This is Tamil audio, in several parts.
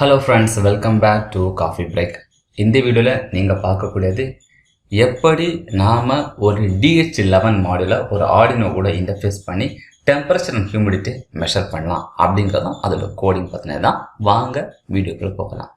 Hello friends, welcome back to coffee break. இந்த வீடியோவில் நீங்கள் பார்க்கக்கூடியது எப்படி நாம் ஒரு DH11 மாடியூலை ஒரு ஆர்டினோ கூட இன்டர்ஃபேஸ் பண்ணி டெம்பரேச்சர் அண்ட் ஹியூமிடிட்டி மெஷர் பண்ணலாம் அப்படிங்கிறதான் அதோட கோடிங் பற்றினது தான். வாங்க வீடியோக்குள்ளே போகலாம்.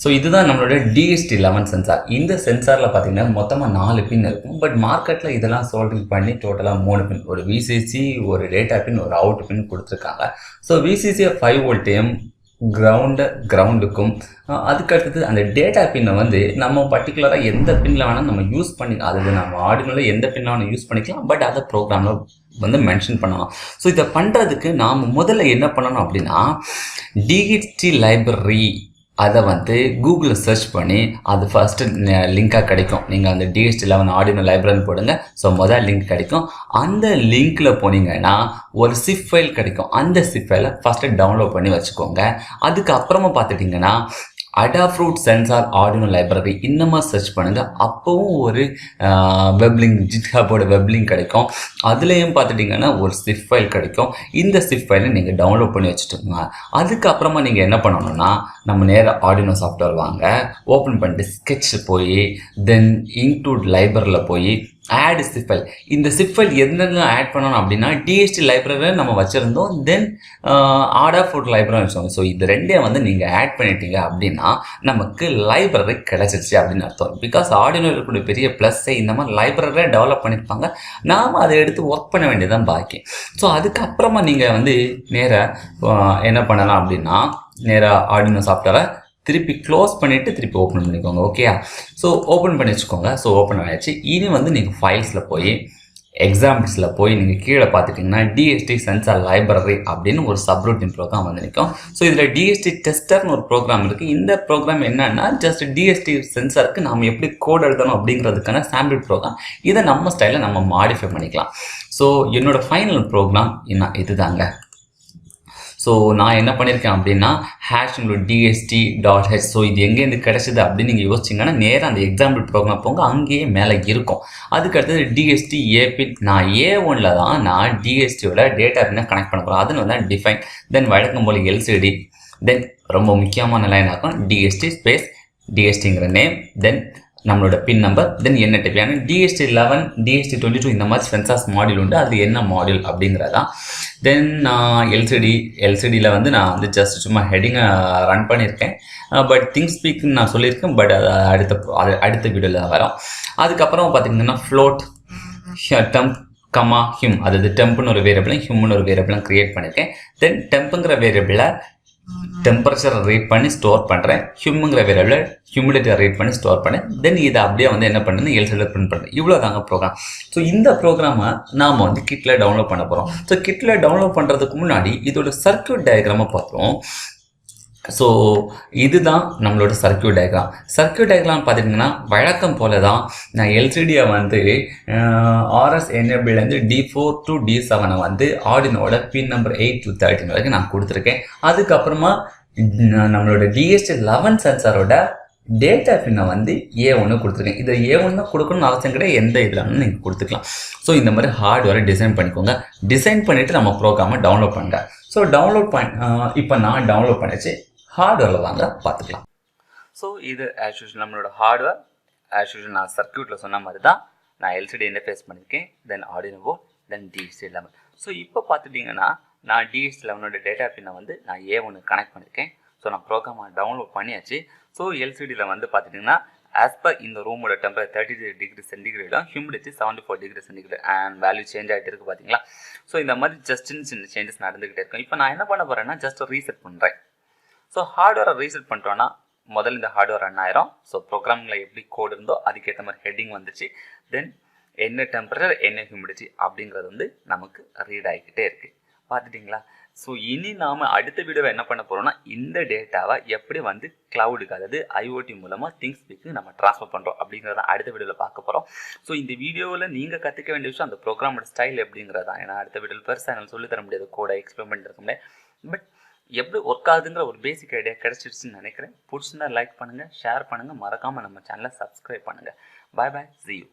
ஸோ இதுதான் நம்மளோட DH11 சென்சார். இந்த சென்சாரில் பார்த்தீங்கன்னா மொத்தமாக 4 பின் இருக்கும். பட் மார்க்கெட்டில் இதெல்லாம் சோல்டிங் பண்ணி டோட்டலாக 3 பின், ஒரு VCC, ஒரு டேட்டா பின், ஒரு அவுட் பின் கொடுத்துருக்காங்க. ஸோ VCCயை 5 வோல்ட்டையும் கிரவுண்டுக்கும் அதுக்கடுத்தது அந்த டேட்டா பின்னை வந்து நம்ம பர்டிகுலராக எந்த பின்னில் வேணால் நம்ம யூஸ் பண்ணிக்கலாம். அது நம்ம ஆர்டினோவில் எந்த பின்னில் வேணால் யூஸ் பண்ணிக்கலாம். பட் அதை ப்ரோக்ராமில் வந்து மென்ஷன் பண்ணலாம். ஸோ இதை பண்ணுறதுக்கு நாம் முதல்ல என்ன பண்ணணும் அப்படின்னா, DHT லைப்ரரி அதை வந்து கூகுளில் சர்ச் பண்ணி அது ஃபஸ்ட்டு லிங்காக கிடைக்கும். நீங்கள் அந்த DH11 ஆர்டினோ லைப்ரரி போடுங்க. ஸோ முதல் லிங்க் கிடைக்கும். அந்த லிங்க்கில் போனீங்கன்னா ஒரு சிப் ஃபைல் கிடைக்கும். அந்த சிப் ஃபைலை ஃபஸ்ட்டு டவுன்லோட் பண்ணி வச்சுக்கோங்க. அதுக்கப்புறமா பார்த்துட்டிங்கன்னா அடாஃப்ரூட் சென்சார் ஆர்டினோ லைப்ரரி இந்த மாதிரி சர்ச் பண்ணுங்கள். அப்போவும் ஒரு வெப்லிங்க், ஜிட்ஹப்போட வெப்லிங்க் கிடைக்கும். அதுலேயும் பார்த்துட்டிங்கன்னா ஒரு சிப் ஃபைல் கிடைக்கும். இந்த சிப் ஃபைலை நீங்கள் டவுன்லோட் பண்ணி வச்சுட்டுங்க. அதுக்கப்புறமா நீங்கள் என்ன பண்ணணும்னா, நம்ம நேராக ஆர்டினோ சாஃப்ட்வேர் வாங்க, ஓப்பன் பண்ணிட்டு ஸ்கெட்ச் போய் தென் இன்க்ளூட் லைப்ரரியில் போய் ஆட் சிப் ஃபைல். இந்த சிப் ஃபைல் என்னென்ன ஆட் பண்ணணும் அப்படின்னா, DHT லைப்ரரியில் நம்ம வச்சுருந்தோம், தென் அடாஃப்ரூட் லைப்ரரி வச்சோம். ஸோ இது ரெண்டே வந்து நீங்கள் ஆட் பண்ணிட்டீங்க அப்படின்னா நமக்கு லைப்ரரி கிடச்சிருச்சு அப்படின்னு அர்த்தம். பிகாஸ் ஆர்டினோ இருக்கக்கூடிய பெரிய ப்ளஸ்ஸே இந்த மாதிரி லைப்ரரியே டெவலப் பண்ணியிருப்பாங்க. நாம் அதை எடுத்து ஒர்க் பண்ண வேண்டியதான் பாக்கி. ஸோ அதுக்கப்புறமா நீங்கள் வந்து நேராக என்ன பண்ணலாம் அப்படின்னா, நேராக ஆர்டினோ சாஃப்ட்வேரை திருப்பி க்ளோஸ் பண்ணிவிட்டு திருப்பி ஓப்பன் பண்ணிக்கோங்க. ஓகேயா? ஸோ ஓப்பன் பண்ணி வச்சுக்கோங்க. ஸோ ஓப்பன் ஆகிடுச்சு. இனி வந்து நீங்கள் ஃபைல்ஸில் போய் எக்ஸாம்பிள்ஸில் போய் நீங்கள் கீழே பார்த்துட்டிங்கன்னா DHT சென்சார் லைப்ரரி அப்படின்னு ஒரு சப்ரூட்டின் ப்ரோக்ராம் வந்து நிற்கும். ஸோ இதில் DHT டெஸ்டர்னு ஒரு ப்ரோக்ராம் இருக்குது. இந்த ப்ரோக்ராம் என்னன்னா, ஜஸ்ட் DHT சென்சாருக்கு நாம் எப்படி கோட் எழுதணும் அப்படிங்கிறதுக்கான சாம்பிள் ப்ரோக்ராம். இதை நம்ம ஸ்டைலில் நம்ம மாடிஃபை பண்ணிக்கலாம். ஸோ என்னோடய ஃபைனல் ப்ரோக்ராம் என்ன இதுதாங்க. ஸோ நான் என்ன பண்ணியிருக்கேன் அப்படின்னா, DHT.h. ஸோ இது எங்கேருந்து கிடச்சிது அப்படின்னு நீங்கள் யோசிச்சிங்கன்னா, நேராக அந்த எக்ஸாம்பிள் ப்ரோக்ராம் போங்க, அங்கேயே மேலே இருக்கும். அதுக்கடுத்தது DHT A பின். நான் A1ல் தான் நான் DHTயோட டேட்டா பின்னை கனெக்ட் பண்ண போகிறேன். அதுன்னு தான் டிஃபைன். தென் வழக்கம் போல் LCD, தென் ரொம்ப முக்கியமான லைன் ஆகும் DHT ஸ்பேஸ் DHTங்கிற நேம், தென் நம்மளோட பின் நம்பர், தென் என்ன டைப். ஏன்னா DH11, DH22 இந்த மாதிரி சென்சார்ஸ் மாடியூல் உண்டு. அது என்ன மாடியூல் அப்படிங்கிறதான். தென் எல்சிடியில் வந்து நான் வந்து ஜஸ்ட் சும்மா ஹெட்டிங்கை ரன் பண்ணியிருக்கேன். பட் திங்க் ஸ்பீக்னு நான் சொல்லியிருக்கேன். பட் அது அடுத்த வீடியோவில் தான் வரும். அதுக்கப்புறம் பார்த்திங்கன்னா ஃப்ளோட், டெம்ப், ஹியூம், அதாவது டெம்ப்னு ஒரு வேரியபிளும் ஹியூம்னு ஒரு வேரியபிளும் க்ரியேட் பண்ணியிருக்கேன். தென் டெம்புங்கிற வேரியபிளை டெம்பரேச்சரை ரீட் பண்ணி ஸ்டோர் பண்ணுறேன். ஹியூமுங்கிற வேரியபிளில் ஹியூமிடிட்டியை ரீட் பண்ணி ஸ்டோர் பண்ணேன். தென் இதை அப்படியே வந்து என்ன பண்ணுறேன்னு எல்சிடியில் பிரிண்ட் பண்ணுறேன். இவ்வளோ தாங்க ப்ரோக்ராம். ஸோ இந்த ப்ரோக்ராமை நாம் வந்து கிட்டில் டவுன்லோட் பண்ண போகிறோம். ஸோ கிட்டில் டவுன்லோட் பண்ணுறதுக்கு முன்னாடி இதோட சர்க்யூட் டயக்ராமை பார்த்தோம். ஸோ இதுதான் நம்மளோட சர்க்யூட் டயக்ராம். சர்க்யூட் டயக்ராம் பார்த்திங்கன்னா வழக்கம் போல தான் நான் எல்சிடியை வந்து RS எனேபிள்லேருந்து D4 to D7 வந்து ஆர்டினோட பின் நம்பர் 8 to 13 வரைக்கும் நான் கொடுத்துருக்கேன். அதுக்கப்புறமா நம்மளோட DH11 சென்சாரோட டேட்டா பின்னை வந்து A1 கொடுத்துருக்கேன். இதை A1 தான் கொடுக்கணும்னு அவசியம் கிடையாது, எந்த இதில் நீங்கள் கொடுத்துக்கலாம். ஸோ இந்த மாதிரி ஹார்ட்வேரை டிசைன் பண்ணிக்கோங்க. டிசைன் பண்ணிவிட்டு நம்ம ப்ரோக்ராமை டவுன்லோட் பண்ணுங்க. ஸோ டவுன்லோட் இப்போ நான் டவுன்லோட் பண்ணிச்சு. ஹார்ட்வேரில் வாங்க பார்த்துக்கலாம். ஸோ இது ஆஸ் யூஷுவல் நம்மளோட ஹார்ட்வேர். ஆஸ் யூஷுவல் நான் சர்க்யூட்டில் சொன்ன மாதிரி தான் நான் LCD இன்டர்ஃபேஸ் பண்ணியிருக்கேன். தென் ஆர்டினோ போர்ட், தென் DH11. ஸோ இப்போ பார்த்துட்டிங்கன்னா நான் DH11ஓட டேட்டா பின்னை வந்து நான் A1 கனெக்ட் பண்ணியிருக்கேன். ஸோ நான் ப்ரோக்ராமை டவுன்லோட் பண்ணியாச்சு. ஸோ LCDயில் வந்து பார்த்துட்டிங்கன்னா ஆஸ் பர் இந்த ரூமோட டெம்பரேச்சர் 33 டிகிரி சென்டிகிரேடும், humidity 74 degree centigrade and value change ஆகிட்டு இருக்குது பார்த்தீங்களா. ஸோ இந்த மாதிரி ஜஸ்ட் சின்ன சேஞ்சஸ் நடந்துக்கிட்டே இருக்கும். இப்போ நான் என்ன பண்ண போகிறேன்னா, ஜஸ்ட் ரீசெட் பண்ணுறேன். ஸோ ஹார்ட்வேரை ரீசெட் பண்ணிட்டோன்னா முதல்ல இந்த ஹார்ட்வேர் ரன் ஆயிரும். ஸோ ப்ரோக்ராமில் எப்படி கோடு இருந்தோ அதுக்கேற்ற மாதிரி ஹெட்டிங் வந்துச்சு. தென் என்ன டெம்பரேச்சர், என்ன ஹியூமிடிட்டி அப்படிங்கிறது வந்து நமக்கு ரீட் ஆகிக்கிட்டே இருக்குது. பார்த்துட்டிங்களா? ஸோ இனி நாம் அடுத்த வீடியோவை என்ன பண்ண போகிறோம்னா, இந்த டேட்டாவை எப்படி வந்து கிளவுடுக்கு, அதாவது ஐஓடி மூலமாக திங்ஸ்பீக்கு நம்ம ட்ரான்ஸ்ஃபர் பண்ணுறோம் அப்படிங்கிறத அடுத்த வீடியோவில் பார்க்க போகிறோம். ஸோ இந்த வீடியோவில் நீங்கள் கற்றுக்க வேண்டிய விஷயம் அந்த ப்ரோக்ராமோட ஸ்டைல் எப்படிங்கிறதான். ஏன்னா அடுத்த வீடியோவில் பெருசாக எங்களுக்கு சொல்லித்தர முடியாது, கோடை எக்ஸ்பெரிமெண்ட் இருக்க முடியாது. பட் எப்படி ஒர்க் ஆகுதுங்கிற ஒரு பேசிக் ஐடியா கிடச்சிருச்சுன்னு நினைக்கிறேன். பிடிச்சிருந்தா லைக் பண்ணுங்கள், ஷேர் பண்ணுங்கள், மறக்காமல் நம்ம சேனலை சப்ஸ்கிரைப் பண்ணுங்கள். பாய் பாய், see you.